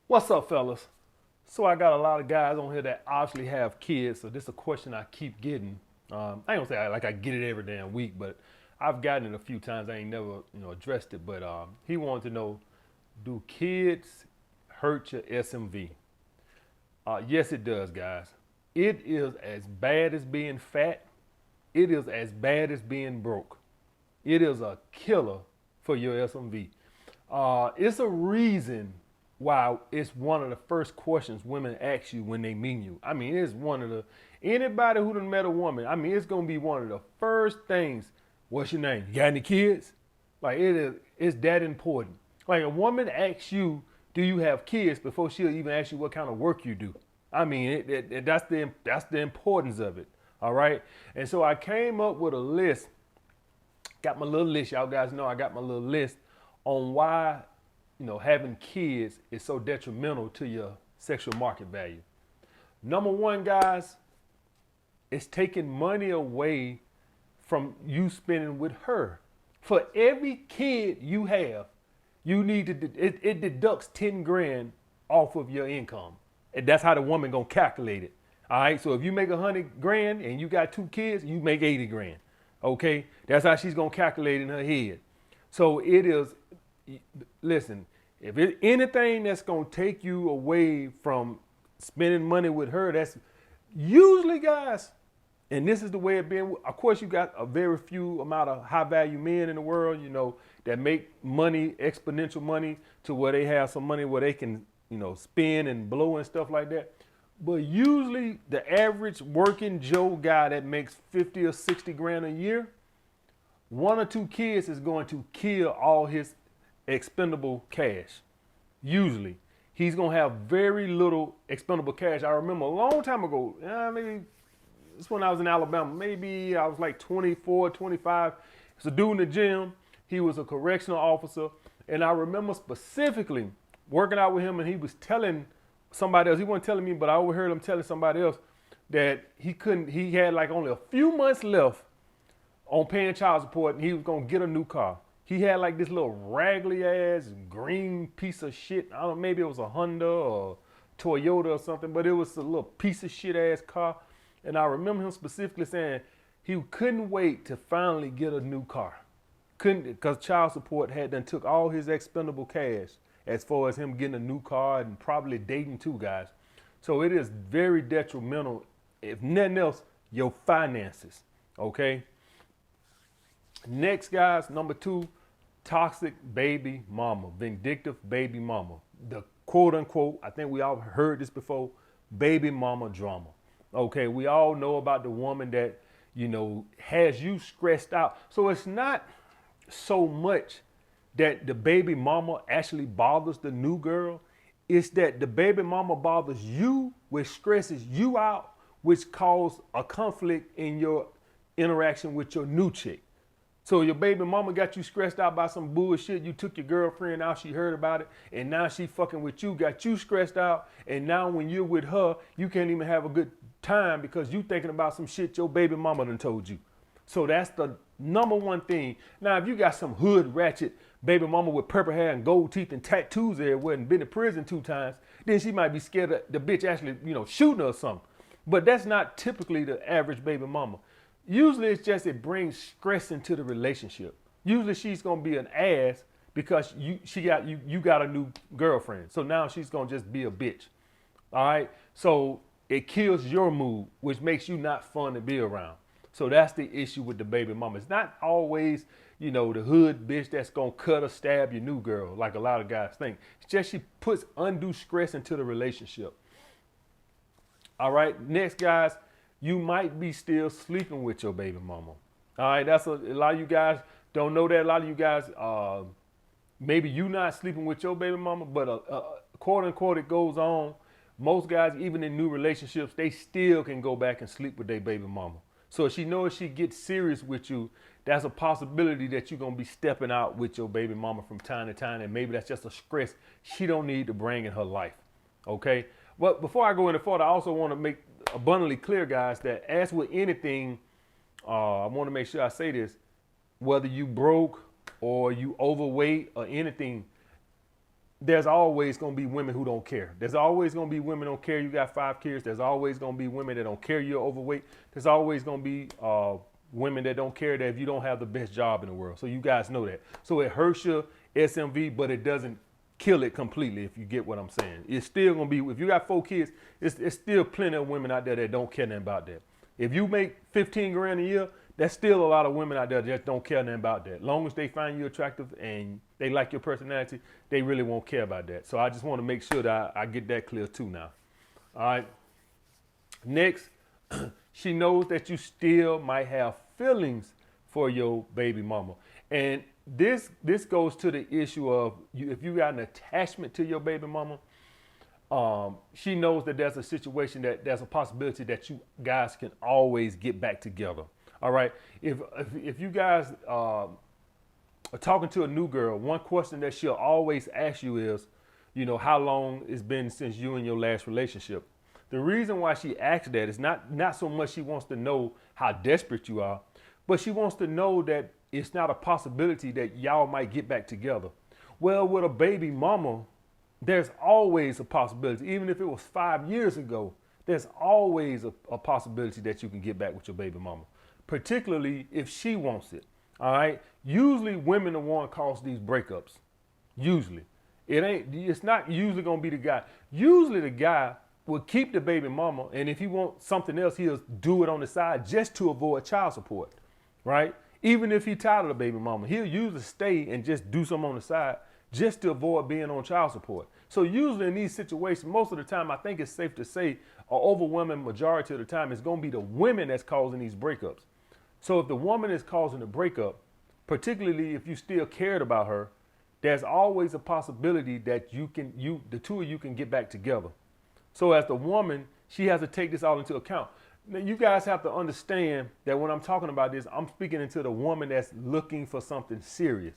What's up, fellas? So I got a lot of guys on here that obviously have kids. So this is a question I keep getting. I ain't gonna say I get it every damn week, but I've gotten it a few times. I ain't never addressed it. But he wanted to know, do kids hurt your SMV? Yes, it does, guys. It is as bad as being fat. It is as bad as being broke. It is a killer for your SMV. It's a reason why it's one of the first questions women ask you when they meet you. I mean, it's one of the anybody who done met a woman. I mean, it's gonna be one of the first things. What's your name? You got any kids? Like it is. It's that important. Like a woman asks you, "Do you have kids?" before she'll even ask you what kind of work you do. I mean, that's the importance of it. All right. And so I came up with a list. Got my little list. Y'all guys know I got my little list on why having kids is so detrimental to your sexual market value. Number one, guys, it's taking money away from you spending with her. For every kid you have, you need to it deducts 10 grand off of your income. And that's how the woman gonna calculate it. All right. So if you make 100 grand and you got two kids, you make 80 grand. Okay. That's how she's gonna calculate in her head. So it is. Listen, if it's anything that's gonna take you away from spending money with her, that's usually, guys. And this is the way it been. Of course, you got a very few amount of high value men in the world, that make money, exponential money, to where they have some money where they can, spend and blow and stuff like that. But usually, the average working Joe guy that makes 50 or 60 grand a year, one or two kids is going to kill all his expendable cash. Usually, he's gonna have very little expendable cash. I remember a long time ago, maybe it's when I was in Alabama. Maybe I was like 24, 25. It's a dude in the gym. He was a correctional officer, and I remember specifically working out with him, and he was telling somebody else. He wasn't telling me, but I overheard him telling somebody else that he couldn't. He had like only a few months left on paying child support, and he was gonna get a new car. He had like this little raggedy ass green piece of shit. I don't know, maybe it was a Honda or Toyota or something, but it was a little piece of shit ass car. And I remember him specifically saying he couldn't wait to finally get a new car. Couldn't, because child support had done took all his expendable cash as far as him getting a new car and probably dating too, guys. So it is very detrimental, if nothing else, your finances. Okay. Next, guys, number two, toxic baby mama, vindictive baby mama. The quote unquote, I think we all heard this before, baby mama drama. Okay, we all know about the woman that, has you stressed out. So it's not so much that the baby mama actually bothers the new girl. It's that the baby mama bothers you, which stresses you out, which causes a conflict in your interaction with your new chick. So your baby mama got you stressed out by some bullshit. You took your girlfriend out, she heard about it, and now she fucking with you, got you stressed out, and now when you're with her, you can't even have a good time because you thinking about some shit your baby mama done told you. So that's the number one thing. Now, if you got some hood ratchet baby mama with purple hair and gold teeth and tattoos everywhere and been to prison 2 times, then she might be scared of the bitch actually, shooting her or something. But that's not typically the average baby mama. Usually it's just it brings stress into the relationship. Usually she's gonna be an ass because you got a new girlfriend. So now she's gonna just be a bitch. All right. So it kills your mood, which makes you not fun to be around. So that's the issue with the baby mama. It's not always, the hood bitch that's gonna cut or stab your new girl like a lot of guys think. It's just she puts undue stress into the relationship. All right. Next, guys. You might be still sleeping with your baby mama. All right, that's a lot of you guys don't know that. A lot of you guys, maybe you not sleeping with your baby mama, but quote unquote, it goes on. Most guys, even in new relationships, they still can go back and sleep with their baby mama. So if she knows she gets serious with you, that's a possibility that you're gonna be stepping out with your baby mama from time to time, and maybe that's just a stress she don't need to bring in her life. Okay, but before I go any further, I also want to make abundantly clear, guys, that as with anything, I want to make sure I say this, whether you broke or you overweight or anything, there's always going to be women who don't care. There's always going to be women who don't care you got 5 kids. There's always going to be women that don't care you're overweight. There's always going to be women that don't care that if you don't have the best job in the world. So you guys know that. So it hurts your SMV, but it doesn't kill it completely, if you get what I'm saying. It's still going to be, if you got 4 kids, it's still plenty of women out there that don't care nothing about that. If you make 15 grand a year, there's still a lot of women out there that don't care nothing about that. As long as they find you attractive and they like your personality, they really won't care about that. So I just want to make sure that I get that clear too now. All right. Next, she knows that you still might have feelings for your baby mama. And this goes to the issue of if you got an attachment to your baby mama, she knows that there's a situation that there's a possibility that you guys can always get back together. All right. If you guys are talking to a new girl, one question that she'll always ask you is, how long it's been since you and your last relationship. The reason why she asks that is not so much she wants to know how desperate you are, but she wants to know that it's not a possibility that y'all might get back together. Well, with a baby mama, there's always a possibility. Even if it was 5 years ago, there's always a possibility that you can get back with your baby mama, particularly if she wants it. All right. Usually women are the one cause these breakups. Usually. It's not usually going to be the guy. Usually the guy will keep the baby mama, and if he wants something else, he'll do it on the side just to avoid child support. Right? Even if he's tired of the baby mama, he'll usually stay and just do something on the side just to avoid being on child support. So usually in these situations, most of the time, I think it's safe to say an overwhelming majority of the time, it's going to be the women that's causing these breakups. So if the woman is causing the breakup, particularly if you still cared about her, there's always a possibility that the two of you can get back together. So as the woman, she has to take this all into account. Now, you guys have to understand that when I'm talking about this, I'm speaking into the woman that's looking for something serious.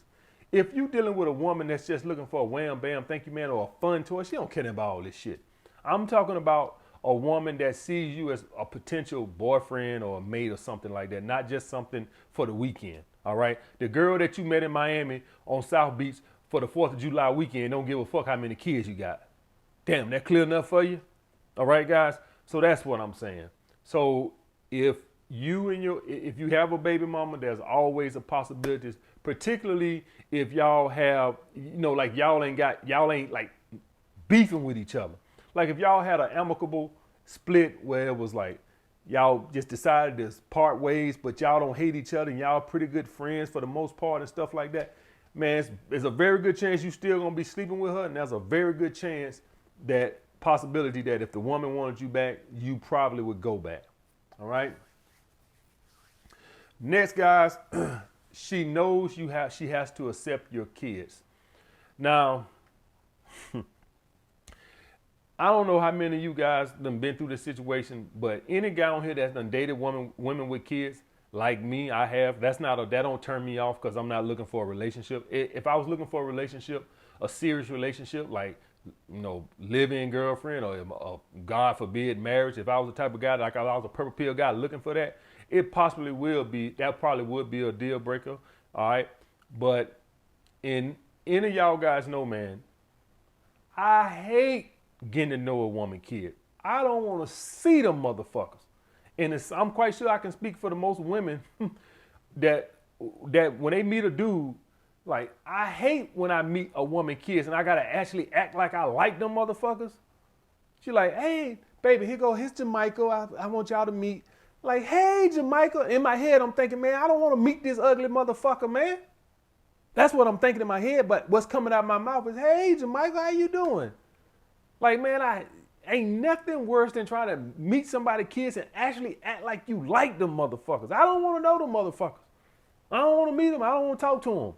If you're dealing with a woman that's just looking for a wham, bam, thank you, man, or a fun toy, she don't care about all this shit. I'm talking about a woman that sees you as a potential boyfriend or a mate or something like that, not just something for the weekend. All right. The girl that you met in Miami on South Beach for the 4th of July weekend don't give a fuck how many kids you got. Damn, that clear enough for you? All right, guys. So that's what I'm saying. So if you have a baby mama, there's always a possibility, particularly if y'all have, like y'all ain't like beefing with each other. Like if y'all had an amicable split where it was like y'all just decided to part ways, but y'all don't hate each other and y'all pretty good friends for the most part and stuff like that, man, there's a very good chance you still gonna be sleeping with her, and there's a very good chance that possibility that if the woman wanted you back, you probably would go back. All right. Next, guys, she knows she has to accept your kids. Now, I don't know how many of you guys done been through this situation, but any guy on here that's done dated women with kids, like me, I have. That don't turn me off because I'm not looking for a relationship. If I was looking for a relationship, a serious relationship, like live-in girlfriend or God forbid marriage, if I was the type of guy like I was a purple pill guy looking for that, it possibly will be. That probably would be a deal breaker. All right, but any of y'all guys know, man, I hate getting to know a woman kid. I don't want to see them motherfuckers. And I'm quite sure I can speak for the most women that when they meet a dude, like I hate when I meet a woman kids and I gotta actually act like I like them motherfuckers. She like, hey, baby, here's Jamaica. I want y'all to meet. Like, hey, Jamaica. In my head, I'm thinking, man, I don't want to meet this ugly motherfucker, man. That's what I'm thinking in my head. But what's coming out of my mouth is, hey, Jamaica, how you doing? Like, man, I ain't nothing worse than trying to meet somebody's kids and actually act like you like them motherfuckers. I don't want to know them motherfuckers. I don't want to meet them. I don't want to talk to them.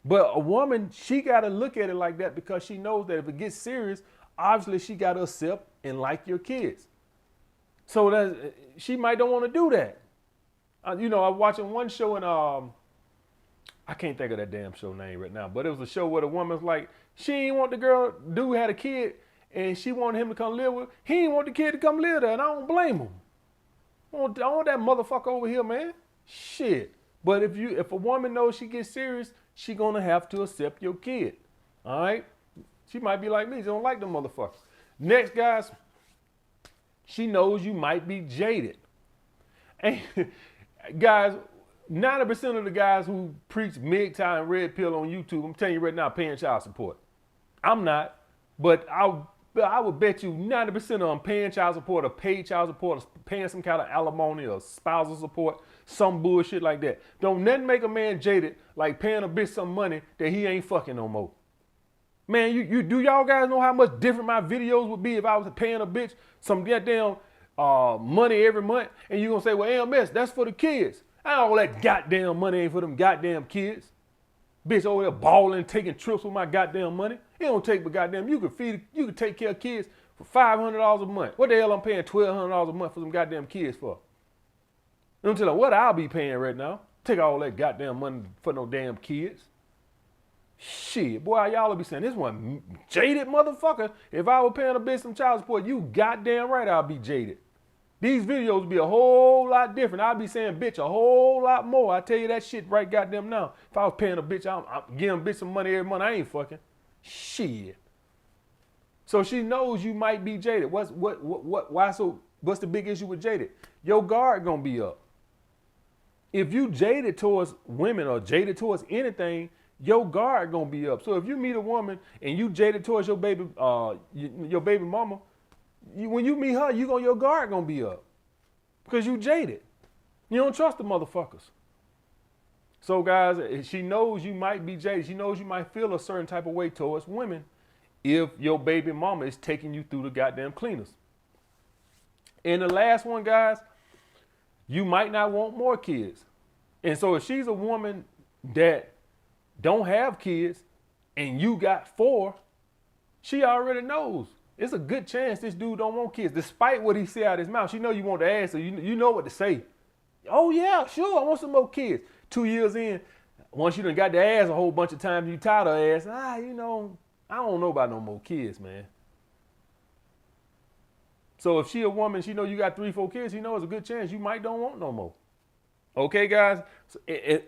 But a woman, she got to look at it like that because she knows that if it gets serious, obviously she got to accept and like your kids. So that she might don't want to do that. I was watching one show and I can't think of that damn show name right now, but it was a show where the woman's like, she ain't want the dude had a kid and she wanted him to come live with her. He didn't want the kid to come live there, and I don't blame him. I want that motherfucker over here, man. Shit. But if a woman knows she gets serious, she gonna have to accept your kid. All right? She might be like me. She don't like them motherfuckers. Next, guys, she knows you might be jaded. And guys, 90% of the guys who preach MGTOW and red pill on YouTube, I'm telling you right now, paying child support. I'm not, but I would bet you 90% of them paying child support or paid child support or paying some kind of alimony or spousal support, some bullshit like that. Don't nothing make a man jaded like paying a bitch some money that he ain't fucking no more. Man, you do y'all guys know how much different my videos would be if I was paying a bitch some goddamn money every month, and you gonna say, well, AMS, that's for the kids. All that goddamn money ain't for them goddamn kids. Bitch over there balling, taking trips with my goddamn money. It don't take but goddamn, you can take care of kids for $500 a month. What the hell I'm paying $1,200 a month for some goddamn kids for? Don't tell them what I'll be paying right now. Take all that goddamn money for no damn kids. Shit, boy, y'all will be saying, this one jaded motherfucker. If I were paying a bitch some child support, you goddamn right I'll be jaded. These videos would be a whole lot different. I'll be saying bitch a whole lot more. I tell you that shit right goddamn now. If I was paying a bitch, I'm giving a bitch some money every month, I ain't fucking. Shit. So she knows you might be jaded. What's the big issue with jaded? Your guard gonna be up. If you jaded towards women or jaded towards anything, your guard gonna be up. So if you meet a woman and you jaded towards your baby mama, when you meet her, your guard gonna be up because you jaded. You don't trust the motherfuckers. So guys, she knows you might be jaded. She knows you might feel a certain type of way towards women if your baby mama is taking you through the goddamn cleaners. And the last one, guys, you might not want more kids. And so if she's a woman that don't have kids and you got 4, she already knows. It's a good chance this dude don't want kids. Despite what he said out of his mouth, she know you want to ask her. You know what to say. Oh yeah, sure, I want some more kids. 2 years in, once you done got the ass a whole bunch of times, you tired of her ass. I don't know about no more kids, man. So if she a woman, she know you got 3, 4 kids, she know it's a good chance you might don't want no more. Okay, guys? So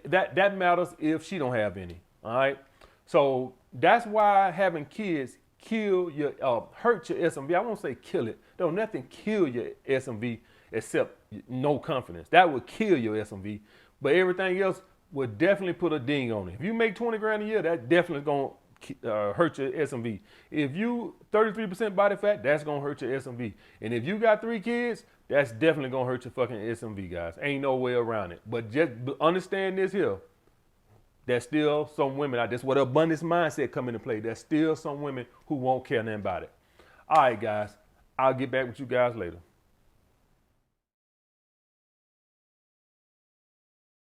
that matters if she don't have any. All right? So that's why having kids hurt your SMV. I won't say kill it. Don't nothing kill your SMV except no confidence. That would kill your SMV. But everything else would definitely put a ding on it. If you make 20 grand a year, that definitely going to hurt your SMV. If you 33% body fat, that's going to hurt your SMV. And if you got 3 kids, that's definitely going to hurt your fucking SMV, guys. Ain't no way around it. But just understand this here. There's still some women out there. That's where the abundance mindset come into play. There's still some women who won't care nothing about it. All right, guys. I'll get back with you guys later.